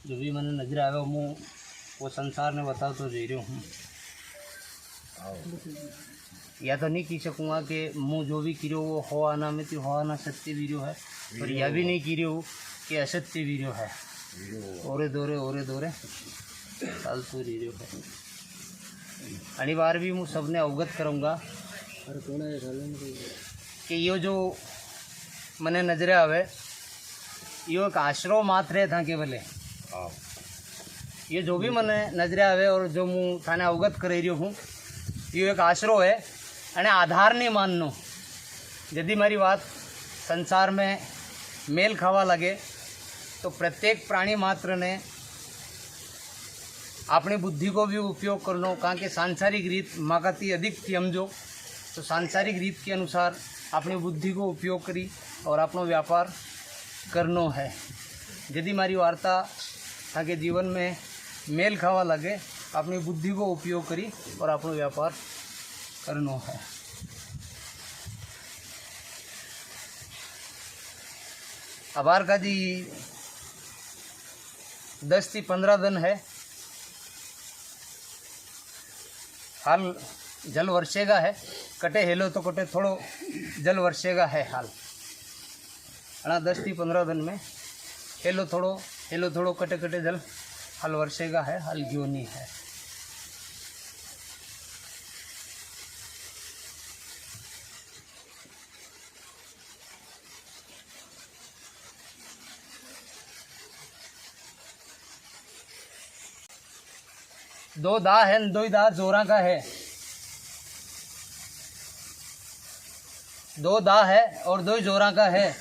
जो भी मैंने नजर आया हूँ वो संसार ने बताओ तो जी रही हूँ। या तो नहीं कह सकूँगा कि मुँह जो भी किरो वो हो आना में तो हो आना सत्य वीरो है, पर यह भी नहीं किरो कि असत्य वीरो है। ओरे दौरे चालतू रीरो है। अनिवार्य भी मैं सबने अवगत करूँगा कि ये जो मैंने नजरे आवे यो एक आश्रो मात्र था केवल। ये जो भी मैंने नजरे आवे और जो मैं थाने अवगत कर रही हूँ यो एक आश्रो है अने आधार नहीं माननो। यदि मारी बात संसार में मेल खावा लगे तो प्रत्येक प्राणी मात्र ने अपनी बुद्धि को भी उपयोग करनो, कारण के सांसारिक रीत मागाती अधिक थी समझो तो सांसारिक रीत के अनुसार अपनी बुद्धि को उपयोग करी और अपनो व्यापार करनो है। यदि मारी वार्ता ताकि जीवन में मेल खावा लगे अपनी बुद्धि को उपयोग करी और अपनो व्यापार करनो है। अबार का जी 10 से 15 दिन है, हाल जल वर्षेगा है, कटे हेलो तो कटे थोड़ो जल वर्षेगा है हाल। 10 से 15 दिन में हेलो थोड़ो कटे कटे जल हाल वर्षेगा है, हाल क्यों नहीं है। दो दा है, दो ही दा जोरा का है। दो दा है और दो ही जोरा का है।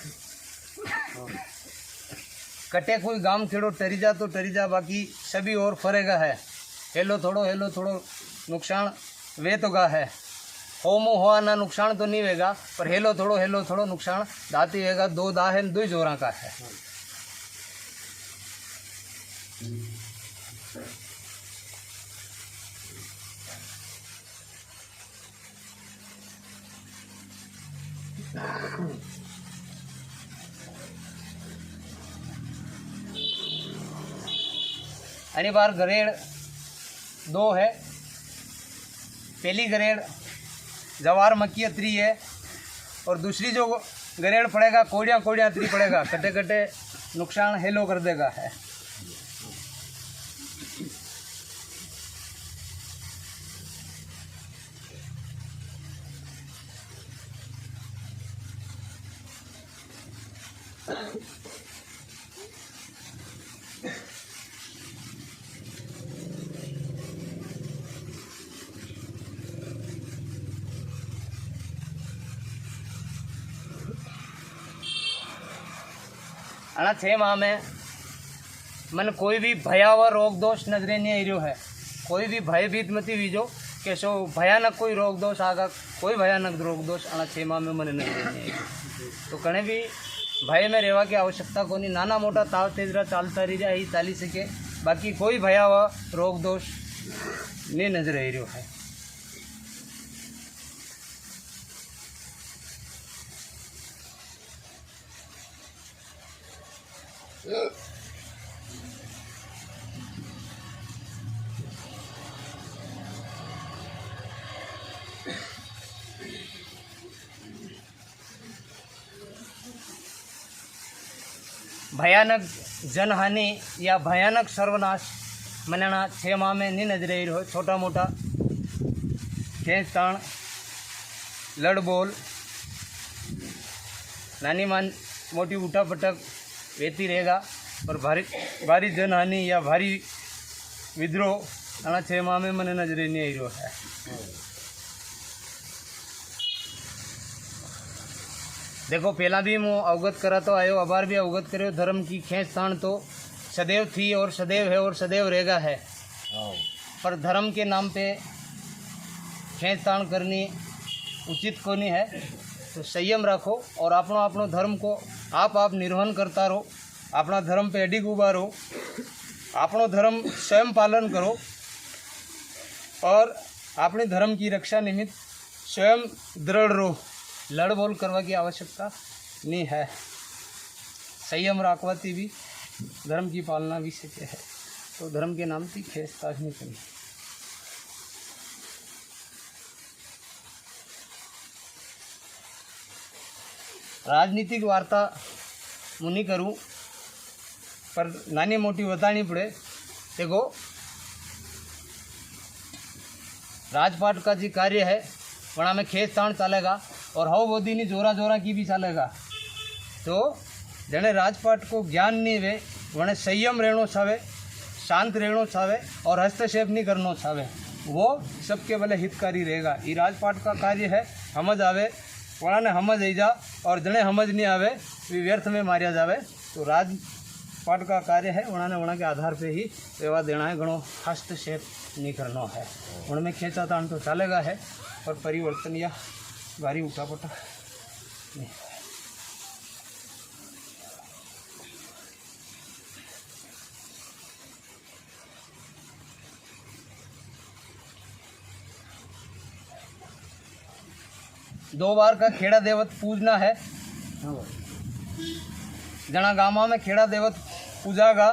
कटे कोई गांव खेड़ो टरी जा तो टरी जा, बाकी सभी और फरेगा है। हेलो थोड़ो नुकसान वे तो गा है। हो मो हो ना नुकसान तो नहीं वेगा, पर हेलो थोड़ो नुकसान दाती वेगा। दो दा है दो ही जोरा का है। अनी बार ग्रेड 2 है। पहली ग्रेड जवार मक्की 3 है और दूसरी जो ग्रेड पड़ेगा कोड़िया 3 पड़ेगा। कटे कटे नुकसान हेलो कर देगा है। अना 6 माह में मन कोई भी भयावह रोग दोष नजरे नहीं आ रहा है। कोई भी भयभीत मती वीजो कि सो भयानक कोई रोग दोष आगा, कोई भयानक रोग दोष अना 6 माह में मन नजरे नहीं आ। तो कने भी भय में रहवा की आवश्यकता को नहीं। नाना मोटा ताव तेजरा चालता रही जाए ही चाली सके, बाकी कोई भयावह रोग दोष नहीं नजर आ रहा है। भयानक जनहानि या भयानक सर्वनाश मनाना 6 माह में नहीं नजर आ रही। छोटा मोटा खेचताण लड़बोल नानी मान मोटी उठापटक वेती रहेगा, पर भारी जनहानि या भारी विद्रोह आना 6 माह में मैंने नजरे नहीं आ रहा है। देखो पहला भी मैं अवगत करा तो आयो, अबार भी अवगत करो। धर्म की खेचतान तो सदैव थी और सदैव है और सदैव रहेगा है, पर धर्म के नाम पे खेचतान करनी उचित को नहीं है। तो संयम रखो और अपनो धर्म को आप निर्वहन करता रहो। अपना धर्म पे अडिग उबा रहो, अपनो धर्म स्वयं पालन करो और अपने धर्म की रक्षा निमित्त स्वयं दृढ़ रहो। लड़ बोल करवा की आवश्यकता नहीं है। संयम राखवाती भी धर्म की पालना भी सत्य है, तो धर्म के नाम की खेस ताश नहीं करनी। राजनीतिक वार्ता मुनि करूं पर नानी मोटी बतानी पड़े। देखो राजपाट का जी कार्य है वहाँ में खेत ताण चलेगा और हव बोधी नहीं जोरा जोरा की भी चलेगा। तो जने राजपाट को ज्ञान नहीं वे वने संयम रहना चाहे, शांत रहना चाहे और हस्तक्षेप नहीं करना चाहे, वो सबके भले हितकारी रहेगा। ये राजपाट का कार्य है, समझ आवे वहाँ ने समझ आई जा और जने समझ नहीं आवे वे व्यर्थ में मारिया जावे। तो राजपाट का कार्य है वहाँ के आधार पे ही व्यवहार देना है, घणो हस्तक्षेप नहीं करना है। उनमें खेचा ताण तो चलेगा है पर परिवर्तन या भारी उठापटा नहीं। दो बार का खेड़ा देवत पूजना है। जना गामा में खेड़ा देवत पूजागा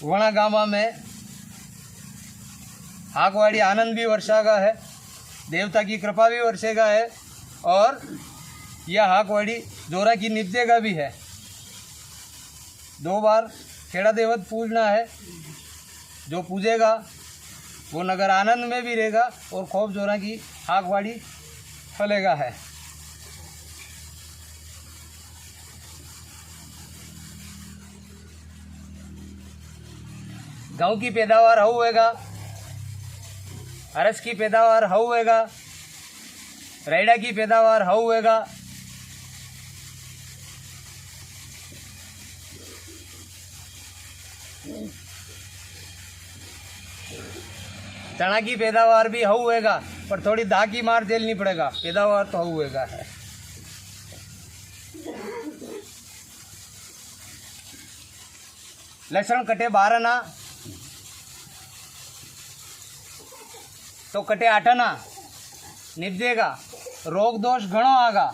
वणा गामा में हाकवाड़ी आनंद भी वर्षागा है, देवता की कृपा भी वर्षेगा है और यह हाकवाड़ी जोरा की निपजेगा भी है। दो बार खेड़ा देवत पूजना है, जो पूजेगा वो नगर आनंद में भी रहेगा और खूब जोरा की हाकवाड़ी फलेगा है। गाँव की पैदावार होगा, अरस की पैदावार होगा, रेड़ा की पैदावार होगा, चना की पैदावार भी होगा पर थोड़ी दा की मार झेलनी पड़ेगा, पैदावार तो होगा है। लहसुन कटे 12 ना तो कटे 8 ना निपजेगा, रोग दोष घणो आगा।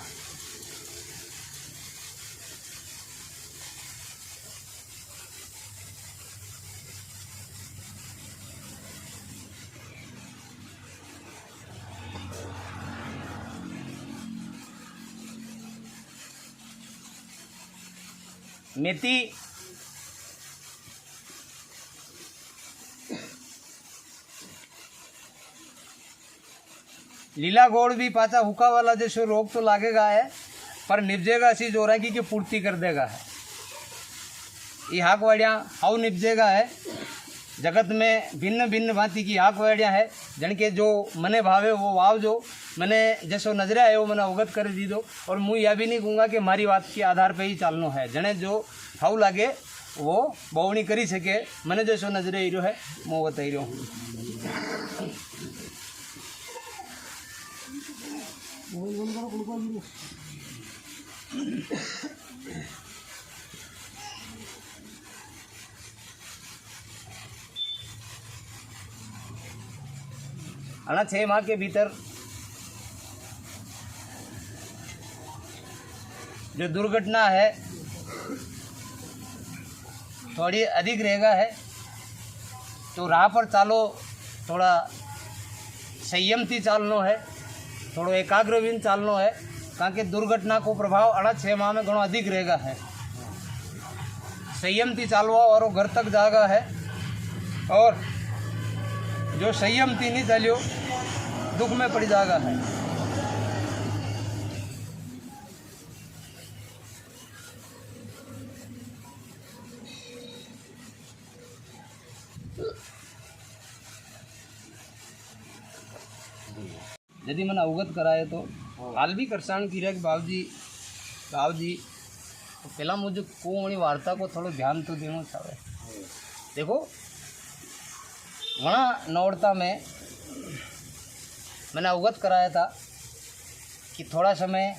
मेथी लीला गोड़ भी पाचा हुक्का वाला जैसे रोग तो लागेगा है पर निपजेगा ऐसी जोरागी की पूर्ति कर देगा है। ये हाकवाड़ियाँ हाउ निपजेगा है। जगत में भिन्न भिन्न भांति की हाकवाड़ियाँ है, जनके जो मने भावे वो वाव जो मैंने जैसो नजरे आयो मैंने अवगत कर दी दो। और मुँह यह भी नहीं कहूँगा कि मारी बात के आधार पे ही चालनो है। जने जो हाउ लागे वो बवनी करी सके, मैंने जैसो नजरे ही है मैं बताई रहा हूँ। अना 6 माह के भीतर जो दुर्घटना है थोड़ी अधिक रहेगा है, तो राह पर चालो थोड़ा संयम थी चालनो है, थोड़ा एकाग्रवीन चालनो है, ताकि दुर्घटना को प्रभाव 6 माह में घणो अधिक रहेगा है। संयम थी चालवा और वो घर तक जागा है, और जो संयम थी नहीं चलियो दुख में पड़ जाएगा है। यदि मैंने अवगत कराए तो हाल भी करसान की रहे कि बाबूजी तो पहला मुझे को वार्ता को थोड़ा ध्यान तो देना चाहिए। देखो वहाँ नौड़ता में मैंने अवगत कराया था कि थोड़ा समय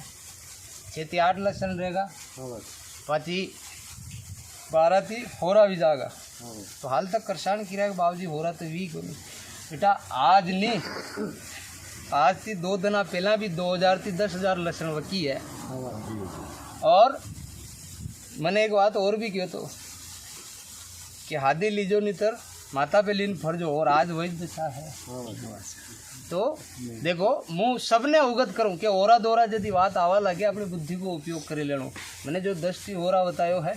6 से 8 लक्षण रहेगा, पाची 12 थी होरा भी जाएगा। तो हाल तक करसान की रहे बाबूजी हो रहा तो भी को नहीं बेटा, आज नहीं आज थी 2 दिन पहला भी 2000 थी 10,000 लक्षण वकी है। और मैंने एक बात और भी कहो तो कि हादी लीजो नितर माता पे लीन फरजो, और आज वही दिशा है। तो देखो मुँह सबने अवगत करूँ कि ओरा दोरा यदि बात आवा लगे अपनी बुद्धि को उपयोग करे लेनो। मैंने जो 10 टी ओरा बतायो है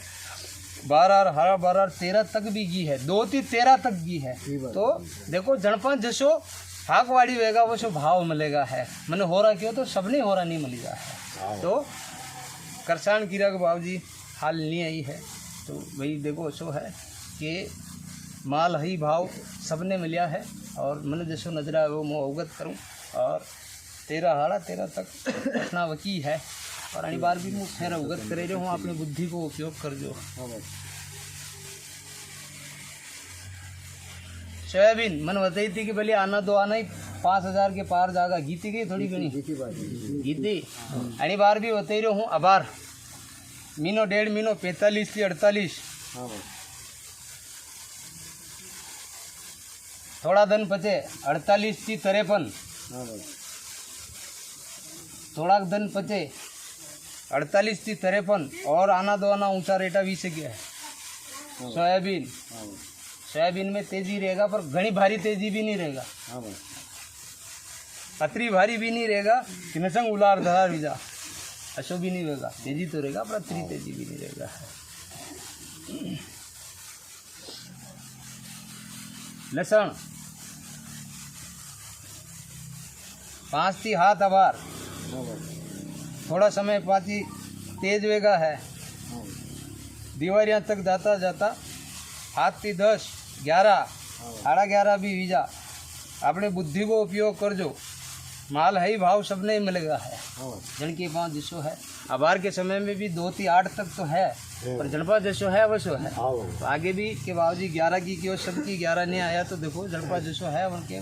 12 हरा 12 13 तक भी गी है, 2 ती 13 तक गी है। तो देखो जनपन जसो फाकवाड़ी वेगा वो सो भाव मिलेगा है। मैंने होरा क्यों तो सबने होरा नहीं मिलेगा है। तो करसान कीरा के बाबूजी हाल नहीं आई है। तो भाई देखो सो है कि माल ही भाव सबने मिला है, और मैंने जैसो नजर आए वो मैं अवगत करूँ। और 13 हाड़ा 13 तक अपना वकी है, और अणी बार भी मैं फिर अवगत करे जो हूँ अपनी बुद्धि को उपयोग कर जो। सोयाबीन मन बताई थी कि भले आना दो आना ही 5000 के पार जागा, गीती गई थोड़ी घनी गीती। अणी बार भी बताई रहा हूँ अबार मीनो 1.5 मीनो 45 थी 48, थोड़ा दिन पचे 48 थी 53, थोड़ा दिन पचे 48 थी 53, और आना दो आना ऊंचा रेटा भी से गया है। सोयाबीन सोयाबीन में तेजी रहेगा, पर घनी भारी तेजी भी नहीं रहेगा, अतरी भारी भी नहीं रहेगा कि नसंग उलार धरार विजा ऐसो भी नहीं रहेगा। तेजी तो रहेगा पर अतरी तेजी भी नहीं रहेगा। लहसुन 5 थी हाथ अबार, थोड़ा समय पाती तेज वेगा है, दीवारियां तक जाता जाता हाथ थी 10 11 साढ़ा 11 भी वीजा। अपने बुद्धि को उपयोग कर जो माल है ही भाव सबने मिलेगा है। जन की बात जैसो है अबार के समय में भी 2 थी 8 तक तो है, पर जनपा जैसो है वैसो है। तो आगे भी के बाबूजी 11 की क्यों सबकी 11 नहीं आया, तो देखो जनपा जैसो है उनके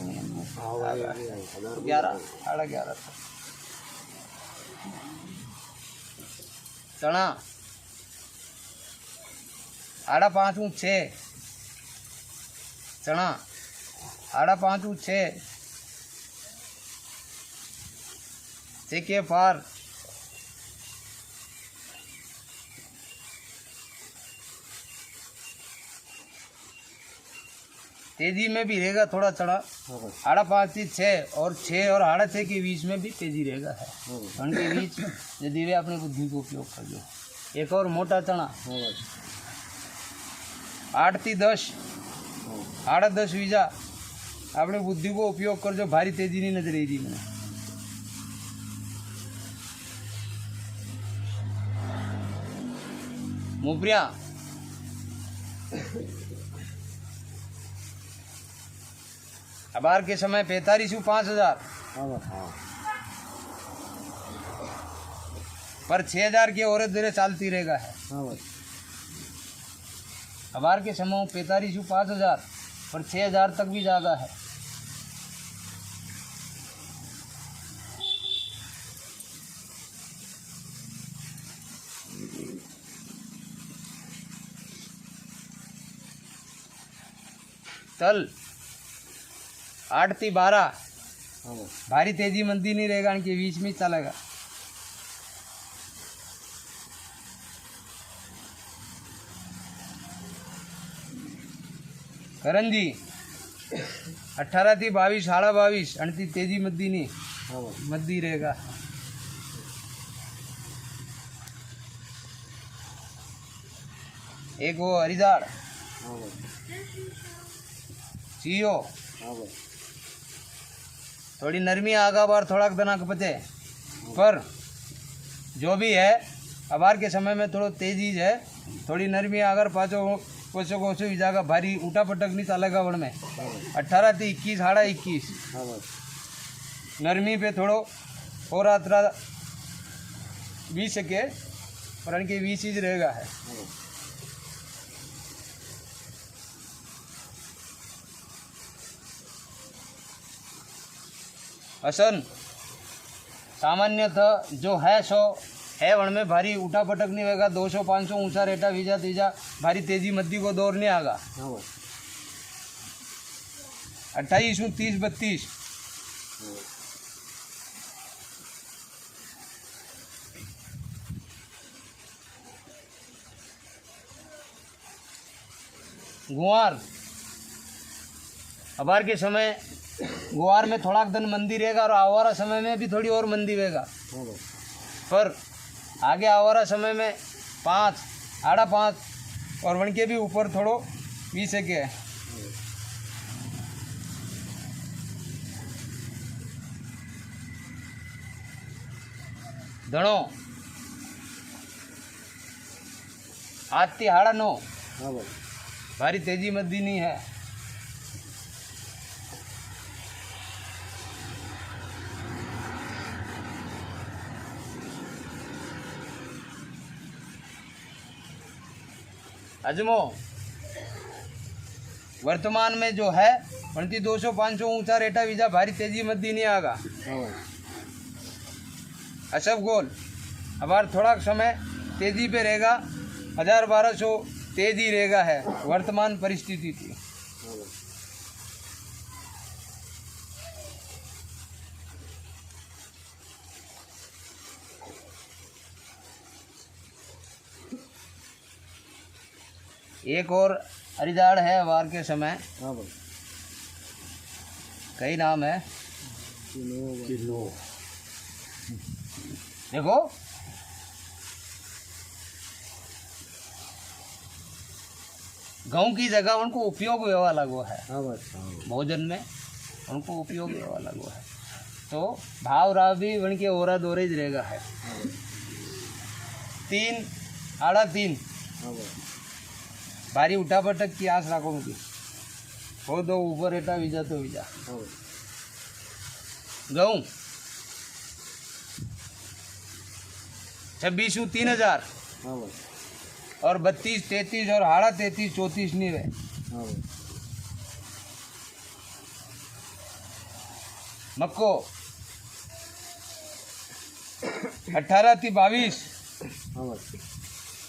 11 साढ़ा 11 तक। चना 5.5 6, चना 5.5 6 के पार तेजी में भी रहेगा थोड़ा चढ़ा। 5.5 थी 6, और 6 और 6.5 के बीच में भी तेजी रहेगा है। उनके बीच यदि वे अपनी बुद्धि को उपयोग कर जो। एक और मोटा चना 8 थी 10 10.5 वीजा, अपने बुद्धि को उपयोग कर जो भारी तेजी नहीं नजर आई मैंने। मुपरिया 5 के समय 45 5000, पर 6000 की औरत धीरे चलती रहेगा है। अबार के समय 45 5000, पर 6000 तक भी जागा है। तल 8 थी 12, भारी तेजी मंदी नहीं रहेगा, इनके बीच में चलेगा। करंजी 18 थी 22 22.5, अणती तेजी मद्दी नहीं मद्दी रहेगा। एक वो हरिदार चीयो थोड़ी नरमी आगा बार थोड़ा दनाक बचे, पर जो भी है अबार के समय में थोड़ा तेजी है, थोड़ी नरमी अगर पाचो कोसो कोसो जागा भारी ऊटा पटक नहीं चलेगा वन में। 18 थी 21 साढ़ा 21, नरमी पे थोड़ो और अतरा भी सके, पर इनके 20 चीज रहेगा है। हसन सामान्यतः जो है सो है वन में भारी उठा पटक नहीं होगा। 200 500 ऊंचा रेटा वीजा तीजा भारी तेजी मद्दी को दौर नहीं आगा। 28 30 32 गुआर अबार के समय गुआर में थोड़ा दिन मंदी रहेगा और आवारा समय में भी थोड़ी और मंदी रहेगा। पर आगे आवारा समय में 5 आड़ा 5 और वन के भी ऊपर थोड़ो 20 के है। धणो आज 9:30 भारी तेजी मद्दी नहीं है। अजमो वर्तमान में जो है 200-500 ऊंचा रेटा वीजा भारी तेजी मद्दी नहीं आगा। अशब गोल अबार थोड़ा समय तेजी पे रहेगा, 1000-1200 तेजी रहेगा है वर्तमान परिस्थिति थी। एक और हरिदाड़ है अबार के समय, कई नाम है। देखो गेहूं की जगह उनको उपयोग व्यवहार लगो है, भोजन में उनको उपयोग व्यवहार लगो है, तो भाव राव भी उनके ओरा दोरेज रहेगा है। 3 आड़ा 3 भारी उठा पटक की आस राखो मुझे हो दो ऊपर रेटा वीजा तो वीजा। गेहूं 26 3000 और 32 33 और हाड़ा 33 34 नहीं रहे। मक्को 18 22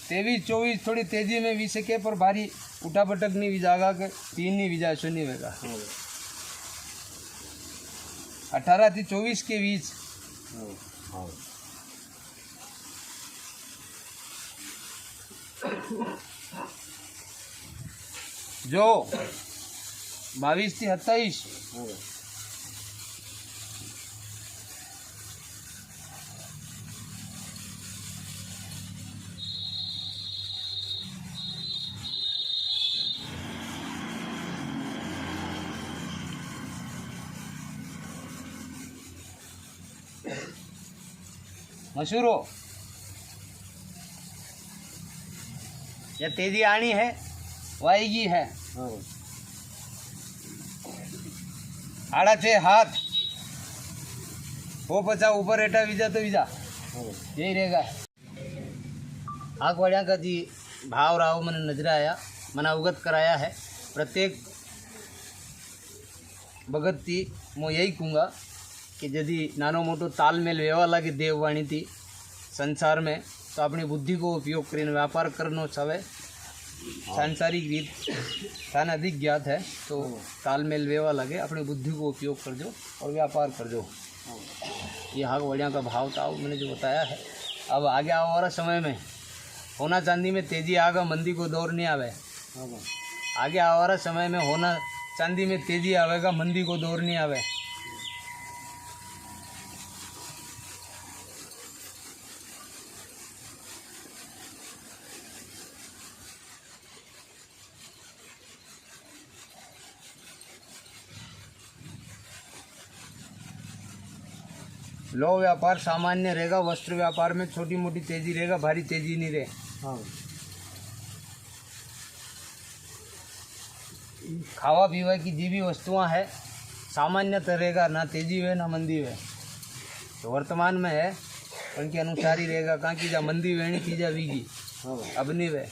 23 24 थोड़ी तेजी में 20 के पर भारी उठा पटक नहीं विजागा के 3 नहीं विजा ऐसा नहीं होगा। 18 से 24 के बीच जो 22 से 27 मशहूरो या तेजी आनी है वाएगी है। आड़ा 6 हाथ हो पचा ऊपर रेटा वीजा तो वीजा यही रहेगा। आग वाड़िया का जी भाव राव मैंने नजर आया, मैंने अवगत कराया है। प्रत्येक भगत थी मैं यही कहूँगा कि यदि नानो मोटो तालमेल व्यवहार लागे देववाणी थी संसार में, तो अपनी बुद्धि को उपयोग कर व्यापार करना चाहे। सांसारिक रीत थान अधिक ज्ञात है, तो तालमेल व्यवहार लगे अपनी बुद्धि को उपयोग कर दो और व्यापार कर दो। ये हाग वड़िया का भाव था मैंने जो बताया है। अब आगे आने वाला समय में होना चांदी में तेजी आगा, मंदी को दौर नहीं आवे। आगे आने वाला समय में होना चांदी में तेजी आवेगा, मंदी को दौर नहीं आवे। लो व्यापार सामान्य रहेगा, वस्त्र व्यापार में छोटी मोटी तेजी रहेगा, भारी तेजी नहीं रहे। खावा पीवा की जी भी वस्तुआं है सामान्यतः रहेगा, ना तेजी है ना मंदी है। तो वर्तमान में है उनके अनुसार ही रहेगा, कहाँ की जा मंदी वेणी चीजा बीगी अब नहीं वे।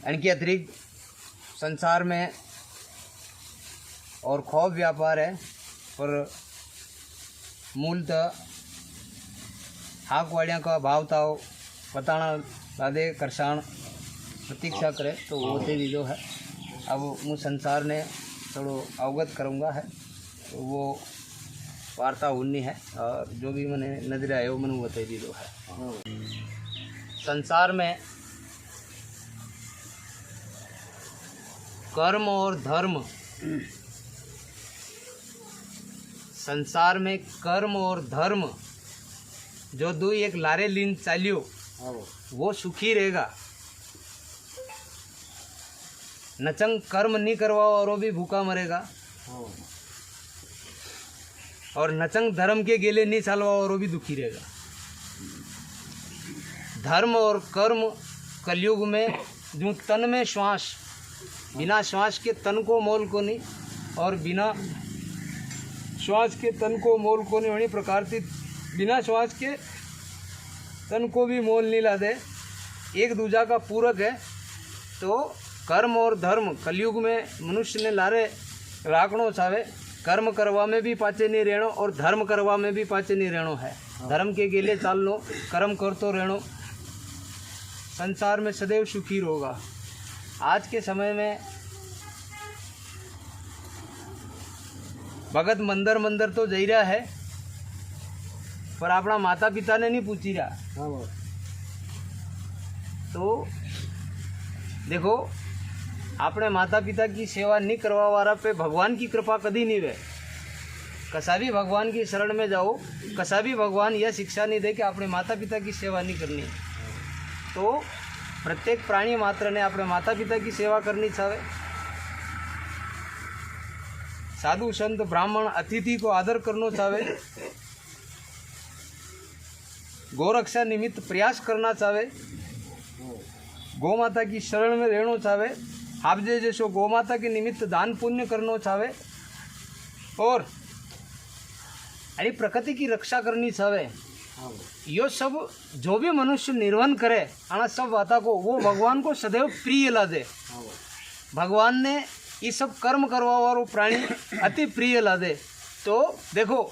इनके अतिरिक्त संसार में और खौफ व्यापार है, पर मूलतः हाक वाड़िया का भाव ताव बताना लादे करसान प्रतीक्षा करे तो वो तेरी जो है। अब मुँह संसार ने थोड़ो अवगत करूँगा है, तो वो वार्ता होनी है और जो भी मैंने नजर आयो मैंने बता दी दो है। संसार में कर्म और धर्म, संसार में कर्म और धर्म जो दो एक लारे लीन चालियो वो सुखी रहेगा। नचंग कर्म नहीं करवा और वो भी भूखा मरेगा, और नचंग धर्म के गेले नहीं चालवा और वो भी दुखी रहेगा। धर्म और कर्म कलयुग में जो तन में श्वास, बिना श्वास के तन को मोल को नहीं, और बिना श्वास के तन को मोल को नहीं, वही प्रकार से बिना श्वास के तन को भी मोल नहीं ला दे, एक दूजा का पूरक है। तो कर्म और धर्म कलयुग में मनुष्य ने लारे राखणो चाहे, कर्म करवा में भी पाचे नहीं रहणो और धर्म करवा में भी पाचे नहीं रहणो है। धर्म के गेले चाल लो, कर्म करतो रहणो, संसार में सदैव सुखी रहोगा। आज के समय में भगत मंदिर मंदिर तो जई रहा है, पर अपना माता पिता ने नहीं पूछी रहा। तो देखो, अपने माता पिता की सेवा नहीं करवा वाला पे भगवान की कृपा कभी नहीं वे। कसा भी भगवान की शरण में जाओ, कसा भी भगवान यह शिक्षा नहीं दे कि अपने माता पिता की सेवा नहीं करनी। तो प्रत्येक प्राणी मात्र ने अपने माता पिता की सेवा करनी चाहिए। साधु संत ब्राह्मण अतिथि को आदर करना चाहिए, गौरक्षा निमित्त प्रयास करना चाहिए, गौ माता की शरण में रहना चाहिए, आपजे जैसो गौ माता के निमित्त दान पुण्य करना चाहिए, और अरे प्रकृति की रक्षा करनी चाहिए। यो सब जो भी मनुष्य निर्वहन करे आना सब बाता को वो भगवान को सदैव प्रिय ला दे। भगवान ने ये सब कर्म करवा वालो प्राणी अति प्रिय ला दे। तो देखो,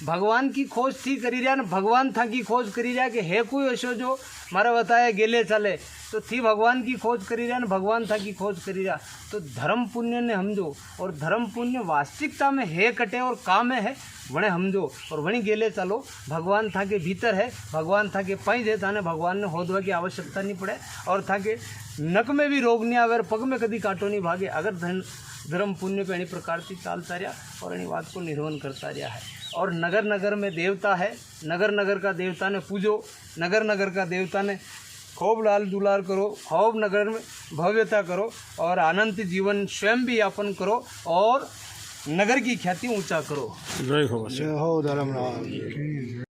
भगवान की खोज थी करी रहा, भगवान था की खोज करी रहा कि है कोई ऐसो जो मारा बताया गेले चले, तो थी भगवान की खोज करी रहा, भगवान था की खोज करी रहा। तो धर्म पुण्य ने हमजो, और धर्म पुण्य वास्तविकता में है कटे और काम में है वणे हमजो, और वणी गेले चलो। भगवान था के भीतर है, भगवान था के पाई दे, थाने भगवान ने होदवा की आवश्यकता नहीं पड़े, और था के नक में भी रोग नहीं आवे और पग में कभी कांटो नहीं भागे, अगर धर्म पुण्य पे अनी प्रकार से चालता रहा और अनी बात को निर्वहन करता रहा है। और नगर नगर में देवता है, नगर नगर का देवता ने पूजो, नगर नगर का देवता ने खूब लाल दुलार करो, खूब नगर में भव्यता करो, और आनंद जीवन स्वयं भी यापन करो, और नगर की ख्याति ऊंचा करो। जय हो धर्मराज।